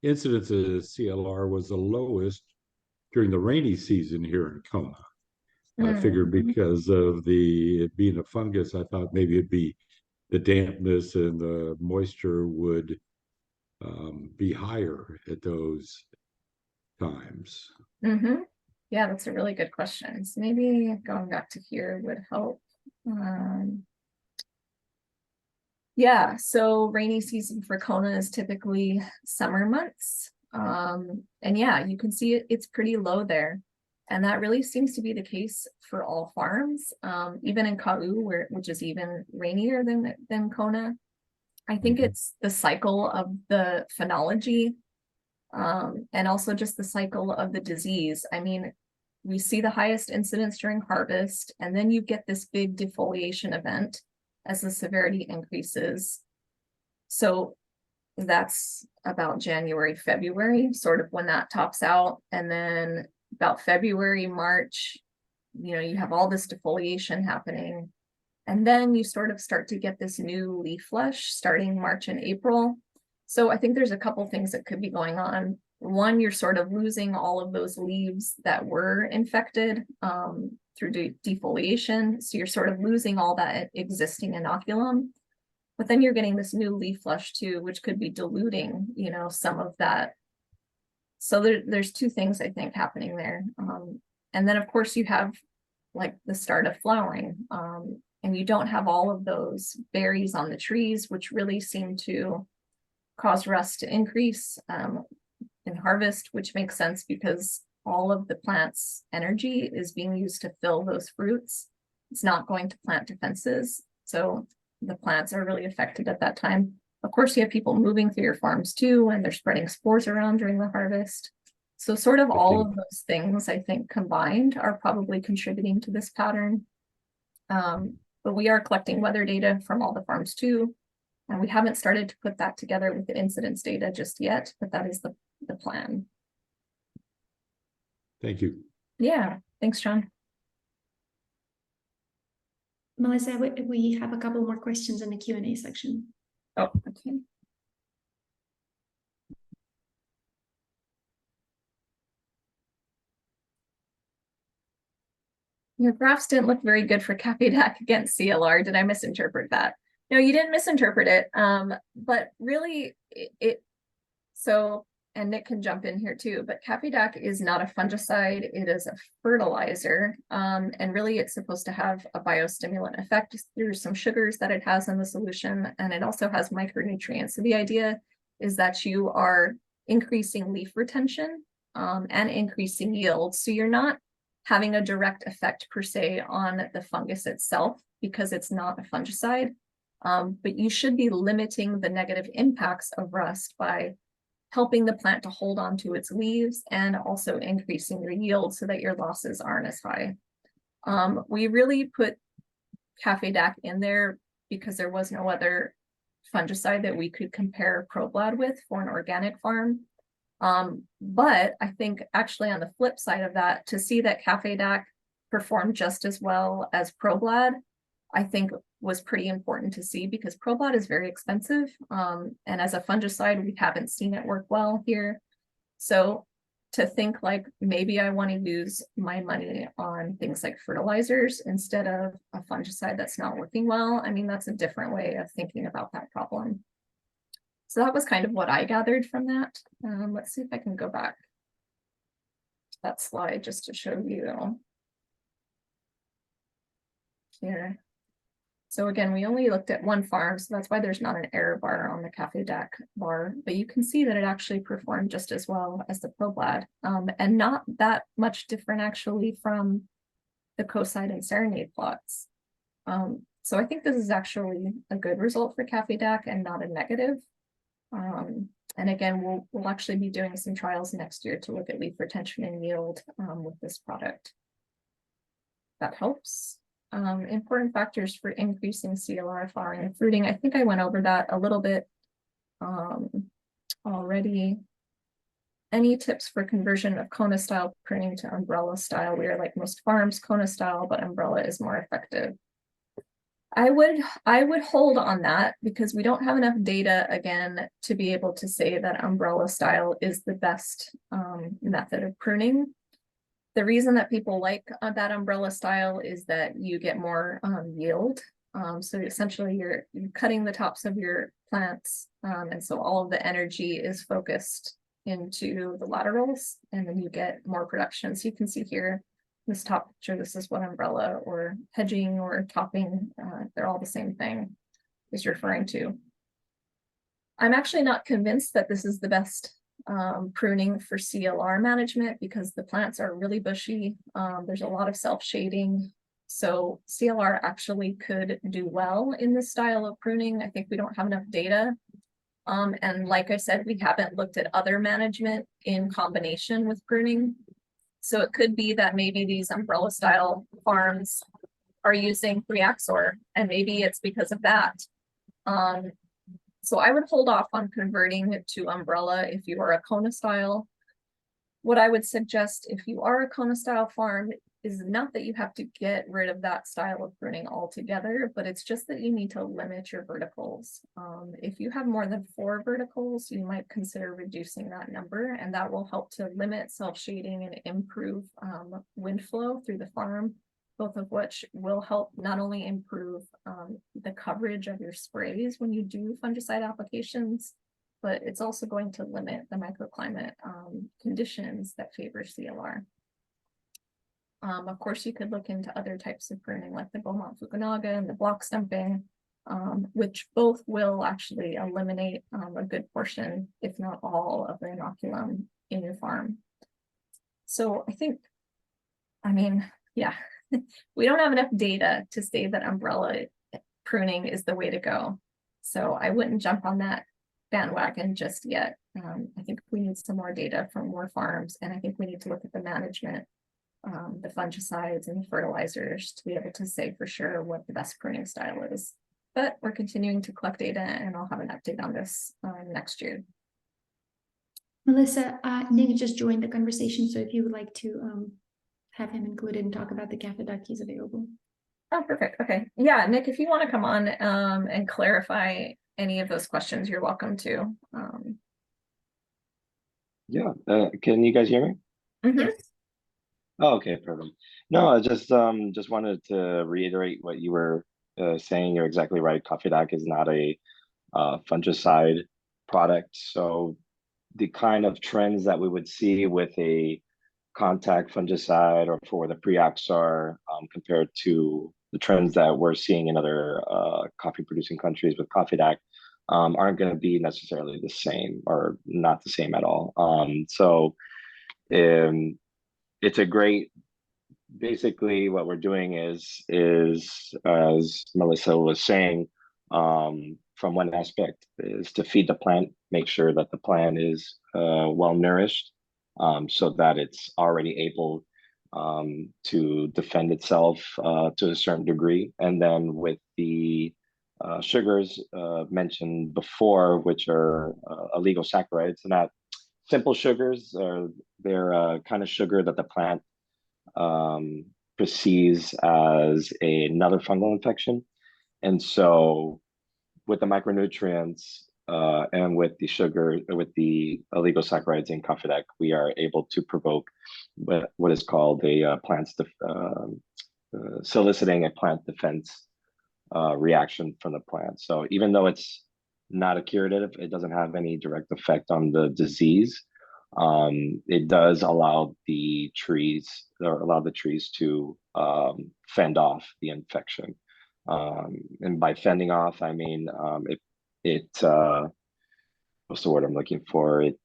[SPEAKER 3] incidence of CLR was the lowest during the rainy season here in Kona. I figured because of it being a fungus, I thought maybe it'd be the dampness and the moisture would be higher at those times.
[SPEAKER 2] Yeah, that's a really good question. So maybe going back to here would help. Yeah, so rainy season for Kona is typically summer months. And yeah, you can see it's pretty low there. And that really seems to be the case for all farms, even in Kau, which is even rainier than Kona. I think it's the cycle of the phenology, and also just the cycle of the disease. I mean, we see the highest incidence during harvest, and then you get this big defoliation event as the severity increases. So that's about January, February, sort of when that tops out. And then about February, March, you have all this defoliation happening. And then you sort of start to get this new leaf flush starting March and April. So I think there's a couple things that could be going on. One, you're sort of losing all of those leaves that were infected through defoliation. So you're sort of losing all that existing inoculum. But then you're getting this new leaf flush too, which could be diluting, some of that. So there's two things I think happening there. And then of course you have like the start of flowering. And you don't have all of those berries on the trees, which really seem to cause rust to increase in harvest, which makes sense because all of the plant's energy is being used to fill those fruits. It's not going to plant defenses. So the plants are really affected at that time. Of course, you have people moving through your farms too, and they're spreading spores around during the harvest. So sort of all of those things, I think, combined are probably contributing to this pattern. But we are collecting weather data from all the farms too. And we haven't started to put that together with the incidence data just yet, but that is the plan.
[SPEAKER 3] Thank you.
[SPEAKER 2] Yeah, thanks, John.
[SPEAKER 1] Melissa, we have a couple more questions in the Q&A section.
[SPEAKER 2] Oh, okay. Your graphs didn't look very good for Cafe DAC against CLR. Did I misinterpret that? No, you didn't misinterpret it. But really, and Nick can jump in here too, but Cafe DAC is not a fungicide, it is a fertilizer. And really it's supposed to have a biostimulant effect through some sugars that it has in the solution, and it also has micronutrients. So the idea is that you are increasing leaf retention and increasing yield. So you're not having a direct effect per se on the fungus itself because it's not a fungicide, but you should be limiting the negative impacts of rust by helping the plant to hold on to its leaves and also increasing your yield so that your losses aren't as high. We really put Cafe DAC in there because there was no other fungicide that we could compare ProBlad with for an organic farm. But I think actually on the flip side of that, to see that Cafe DAC performed just as well as ProBlad, I think was pretty important to see because ProBlad is very expensive. And as a fungicide, we haven't seen it work well here. So to think like maybe I want to use my money on things like fertilizers instead of a fungicide that's not working well. I mean, that's a different way of thinking about that problem. So that was kind of what I gathered from that. Let's see if I can go back to that slide just to show you here. So again, we only looked at one farm, so that's why there's not an error bar on the Café DAC bar, but you can see that it actually performed just as well as the ProBlad, and not that much different actually from the Coside and Serenade plots. So I think this is actually a good result for Café DAC and not a negative. And again, we'll actually be doing some trials next year to look at leaf retention and yield with this product. That helps. Important factors for increasing CLR flowering and fruiting. I think I went over that a little bit already. Any tips for conversion of Kona style pruning to umbrella style? We are like most farms, Kona style, but umbrella is more effective. I would hold on that because we don't have enough data again to be able to say that umbrella style is the best method of pruning. The reason that people like that umbrella style is that you get more yield. So essentially you're cutting the tops of your plants, and so all of the energy is focused into the laterals, and then you get more production. So you can see here, this top picture, this is what umbrella or hedging or topping, they're all the same thing is referring to. I'm actually not convinced that this is the best pruning for CLR management because the plants are really bushy. There's a lot of self-shading. So CLR actually could do well in this style of pruning. I think we don't have enough data. And like I said, we haven't looked at other management in combination with pruning. So it could be that maybe these umbrella style farms are using Preaxor, and maybe it's because of that. So I would hold off on converting it to umbrella if you are a Kona style. What I would suggest if you are a Kona style farm is not that you have to get rid of that style of pruning altogether, but it's just that you need to limit your verticals. If you have more than 4 verticals, you might consider reducing that number, and that will help to limit self-shading and improve wind flow through the farm, both of which will help not only improve the coverage of your sprays when you do fungicide applications, but it's also going to limit the microclimate conditions that favor CLR. Of course, you could look into other types of pruning like the Beaumont Fukunaga and the block stumping, which both will actually eliminate a good portion, if not all, of the inoculum in your farm. So I think, I mean, yeah, we don't have enough data to say that umbrella pruning is the way to go. So I wouldn't jump on that bandwagon just yet. I think we need some more data from more farms, and I think we need to look at the management, the fungicides and the fertilizers to be able to say for sure what the best pruning style is. But we're continuing to collect data, and I'll have an update on this next year.
[SPEAKER 1] Melissa, Nick just joined the conversation, so if you would like to have him included and talk about the Café DAC, he's available.
[SPEAKER 2] Oh, perfect. Okay. Yeah, Nick, if you want to come on and clarify any of those questions, you're welcome to.
[SPEAKER 4] Yeah, can you guys hear me?
[SPEAKER 2] Mhm.
[SPEAKER 4] Oh, okay, perfect. No, I just wanted to reiterate what you were saying. You're exactly right. Café DAC is not a fungicide product. So the kind of trends that we would see with a contact fungicide or for the Preaxar compared to the trends that we're seeing in other coffee producing countries with Café DAC aren't going to be necessarily the same or not the same at all. It's a great, basically what we're doing is as Melissa was saying, from one aspect is to feed the plant, make sure that the plant is well nourished, so that it's already able to defend itself to a certain degree. And then with the sugars mentioned before, which are oligosaccharides, not simple sugars, they're kind of sugar that the plant perceives as another fungal infection. And so with the micronutrients, and with the sugar, with the illegal saccharides in coffee deck, we are able to provoke what is called a soliciting a plant defense reaction from the plant. So even though it's not a curative, it doesn't have any direct effect on the disease. It does allow the trees to fend off the infection. And by fending off, I mean what's the word I'm looking for? It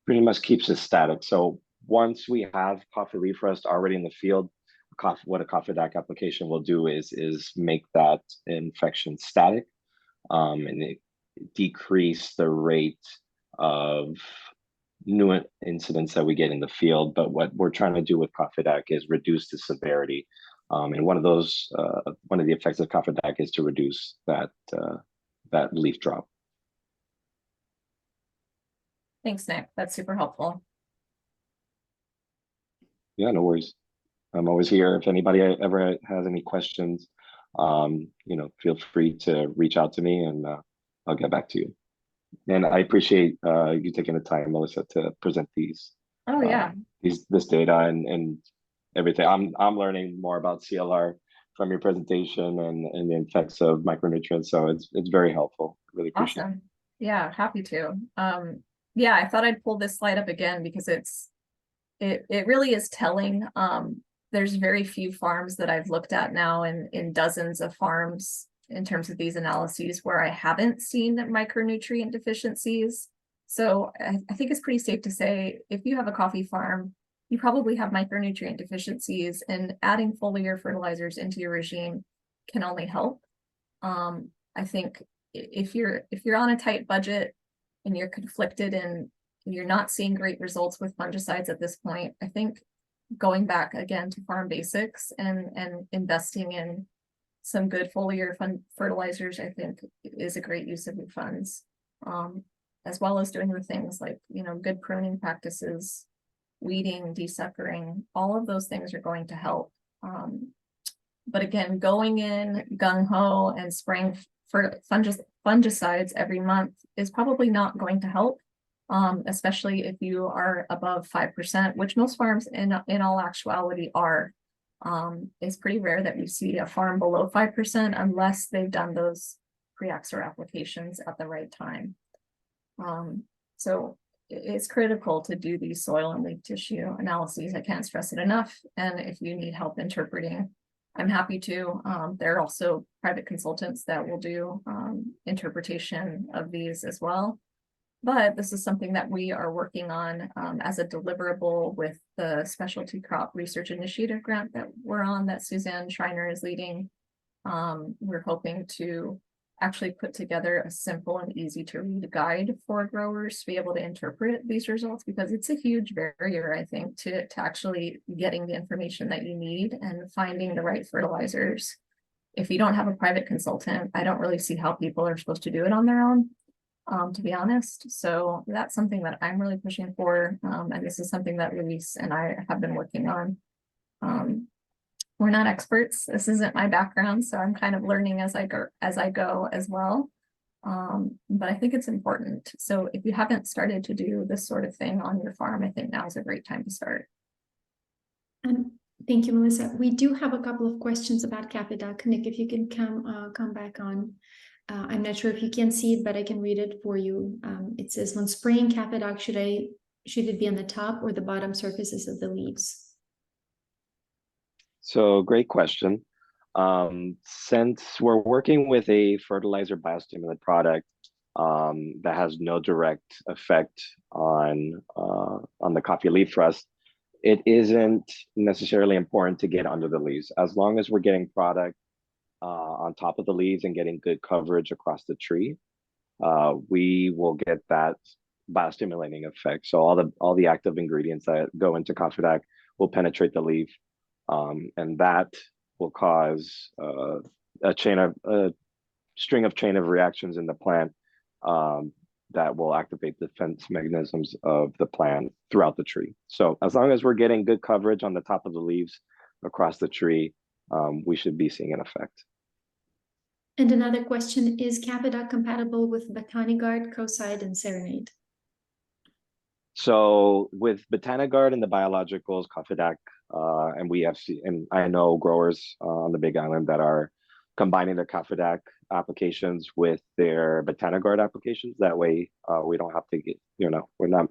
[SPEAKER 4] pretty much keeps it static. So once we have coffee leaf rust already in the field, what a coffee deck application will do is make that infection static, and it decrease the rate of new incidents that we get in the field. But what we're trying to do with coffee deck is reduce the severity. And one of the effects of coffee deck is to reduce that leaf drop.
[SPEAKER 2] Thanks, Nick. That's super helpful.
[SPEAKER 4] Yeah, no worries. I'm always here. If anybody ever has any questions, feel free to reach out to me, and I'll get back to you. And I appreciate you taking the time, Melissa, to present these.
[SPEAKER 2] Oh yeah.
[SPEAKER 4] This data and everything. I'm learning more about CLR from your presentation and the effects of micronutrients. So it's very helpful. Really appreciate
[SPEAKER 2] Awesome. Yeah, happy to. Yeah, I thought I'd pull this slide up again because it really is telling. There's very few farms that I've looked at now in dozens of farms in terms of these analyses where I haven't seen micronutrient deficiencies. So I think it's pretty safe to say if you have a coffee farm, you probably have micronutrient deficiencies, and adding foliar fertilizers into your regime can only help. I think if you're on a tight budget and you're conflicted and you're not seeing great results with fungicides at this point, I think going back again to farm basics and investing in some good foliar fertilizers, I think is a great use of your funds, as well as doing the things like, good pruning practices, weeding, desuckering, all of those things are going to help. But again, going in gung-ho and spraying for fungicides every month is probably not going to help, especially if you are above 5%, which most farms in all actuality are. It's pretty rare that we see a farm below 5% unless they've done those pre-Axor applications at the right time. So it's critical to do these soil and leaf tissue analyses. I can't stress it enough. And if you need help interpreting, I'm happy to. There are also private consultants that will do interpretation of these as well. But this is something that we are working on as a deliverable with the Specialty Crop Research Initiative grant that we're on, that Suzanne Schreiner is leading. We're hoping to actually put together a simple and easy to read guide for growers to be able to interpret these results, because it's a huge barrier, I think, to actually getting the information that you need and finding the right fertilizers. If you don't have a private consultant, I don't really see how people are supposed to do it on their own, to be honest. So that's something that I'm really pushing for. And this is something that Luis and I have been working on. We're not experts. This isn't my background, so I'm kind of learning as I go as well. But I think it's important. So if you haven't started to do this sort of thing on your farm, I think now is a great time to start.
[SPEAKER 1] Thank you, Melissa. We do have a couple of questions about CaffeDuck. Nick, if you can come back on. I'm not sure if you can see it, but I can read it for you. It says, when spraying CaffeDuck, should it be on the top or the bottom surfaces of the leaves?
[SPEAKER 4] So great question. Since we're working with a fertilizer biostimulant product that has no direct effect on the coffee leaf rust, it isn't necessarily important to get under the leaves. As long as we're getting product on top of the leaves and getting good coverage across the tree, we will get that biostimulating effect. So all the active ingredients that go into CaffeDuck will penetrate the leaf, and that will cause a string of reactions in the plant that will activate the defense mechanisms of the plant throughout the tree. So as long as we're getting good coverage on the top of the leaves across the tree, we should be seeing an effect.
[SPEAKER 1] And another question, is Capidoc compatible with Botanigard, Coside, and Serenade?
[SPEAKER 4] So with Botanigard and the biologicals, Cofidac, and and I know growers on the Big Island that are combining their Cofidac applications with their Botanigard applications. That way, we don't have to get, we're not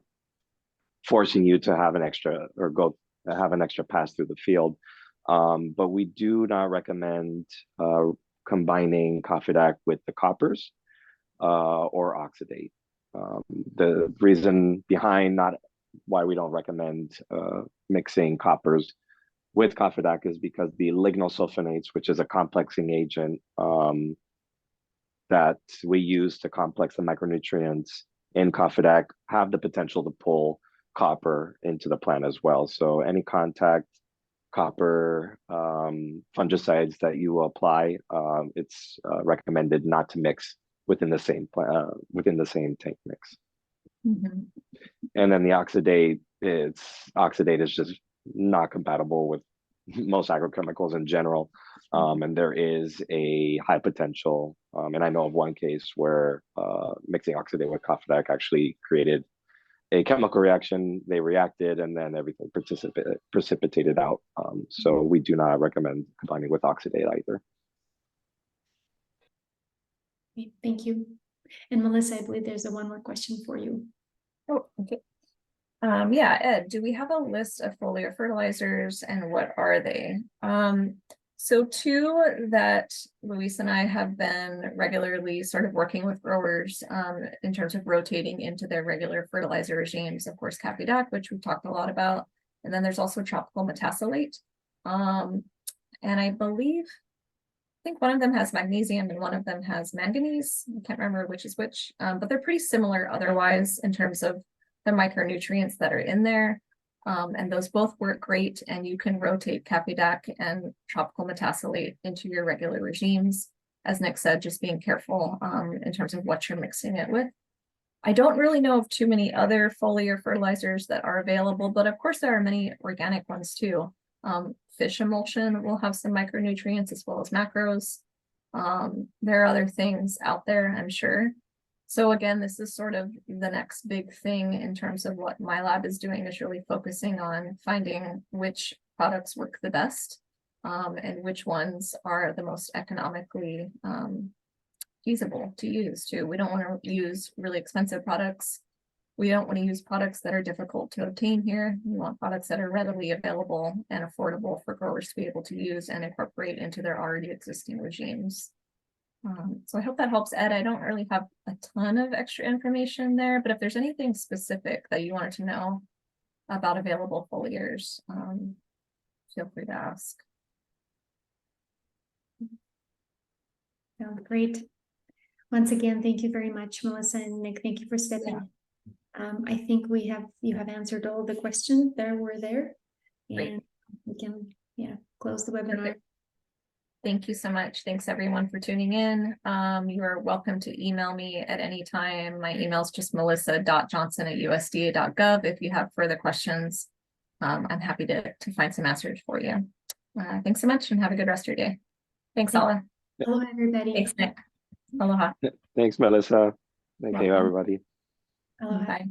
[SPEAKER 4] forcing you to have an extra or have an extra pass through the field. But we do not recommend combining Cofidac with the coppers or oxidate. The reason behind not why we don't recommend mixing coppers with Cofidac is because the lignosulfonates, which is a complexing agent that we use to complex the micronutrients in Cofidac, have the potential to pull copper into the plant as well. So any contact copper fungicides that you apply, it's recommended not to mix within the same tank mix.
[SPEAKER 2] Mhm.
[SPEAKER 4] And then the oxidate is just not compatible with most agrochemicals in general. And there is a high potential, and I know of one case where mixing oxidate with Cofidac actually created a chemical reaction. They reacted and then everything precipitated out. So we do not recommend combining with oxidate either.
[SPEAKER 1] Okay, thank you. And Melissa, I believe there's one more question for you.
[SPEAKER 2] Oh, okay. Yeah, Ed, do we have a list of foliar fertilizers and what are they? So two that Luis and I have been regularly sort of working with growers in terms of rotating into their regular fertilizer regimes, of course, Capidoc, which we've talked a lot about. And then there's also tropical metasolate. And I think one of them has magnesium and one of them has manganese. I can't remember which is which, but they're pretty similar otherwise in terms of the micronutrients that are in there. And those both work great, and you can rotate Capidoc and tropical metasolate into your regular regimes. As Nick said, just being careful in terms of what you're mixing it with. I don't really know of too many other foliar fertilizers that are available, but of course there are many organic ones too. Fish emulsion will have some micronutrients as well as macros. There are other things out there, I'm sure. So again, this is sort of the next big thing in terms of what my lab is doing, is really focusing on finding which products work the best and which ones are the most economically feasible to use too. We don't want to use really expensive products. We don't want to use products that are difficult to obtain here. We want products that are readily available and affordable for growers to be able to use and incorporate into their already existing regimes. So I hope that helps, Ed. I don't really have a ton of extra information there, but if there's anything specific that you wanted to know about available foliars, feel free to ask.
[SPEAKER 1] Sounds great. Once again, thank you very much, Melissa and Nick. Thank you for stepping in. I think you have answered all the questions that were there.
[SPEAKER 2] Great.
[SPEAKER 1] And we can close the webinar.
[SPEAKER 2] Perfect. Thank you so much. Thanks everyone for tuning in. You are welcome to email me at any time. My email is just melissa.johnson@usda.gov. If you have further questions, I'm happy to find some answers for you. Thanks so much and have a good rest of your day. Thanks, Ala.
[SPEAKER 1] Hello, everybody.
[SPEAKER 2] Thanks, Nick. Aloha.
[SPEAKER 4] Thanks, Melissa. Thank you,
[SPEAKER 2] Welcome.
[SPEAKER 4] everybody.
[SPEAKER 1] Aloha.
[SPEAKER 2] Bye.